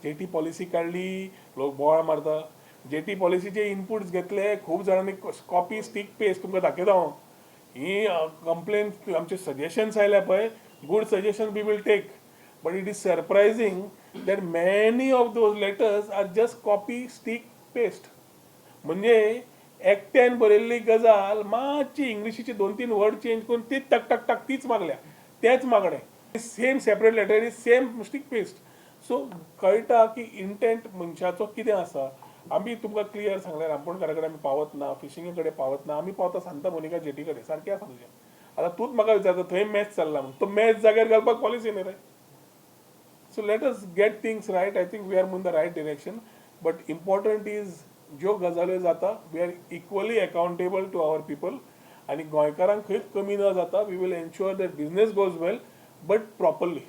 Jetty policy काढली, लोक बोवाळ मारता. जेटी पॉलिसीचे इनपुट्स घेतले, खूप जणांनी कॉपी स्टिक पेस्ट तुमकां दाखयता हांव. ही कंप्लेन आमचे सजेशन्स आयल्या पळय, good suggestion we will take, but it is surprising that many of those letters are just copy stick paste. म्हणजे एकट्यान बरयल्ली गजाल मातशी इंग्लिशीचे 2-3 वर्ड चेंज करून तीच टक टक टक तीच मागल्या, तेच मागणे, same separate letter is same stick paste. So कळटा की इंटेंट मनशाचो कितें आसा. आमी तुमकां क्लियर सांगल्यार रामपणकारा कडेन आमी पावत ना, फिशिंगे कडेन पावत ना, आमी पावता सांता मोनिका जेटी कडेन. सारकें आसा तुजें. आतां तूंच म्हाका विचारता थंय मॅच चल्ला म्हणून, तो मॅच जाग्यार घालपाक पॉलिसी न्ही रे. So let us get things right. I think we are moving the right direction. But important is ज्यो गजाल्यो जाता we are equally accountable to our people. आनी गोंयकारांक खंयच कमी न जाता. We will ensure that business goes well, but properly.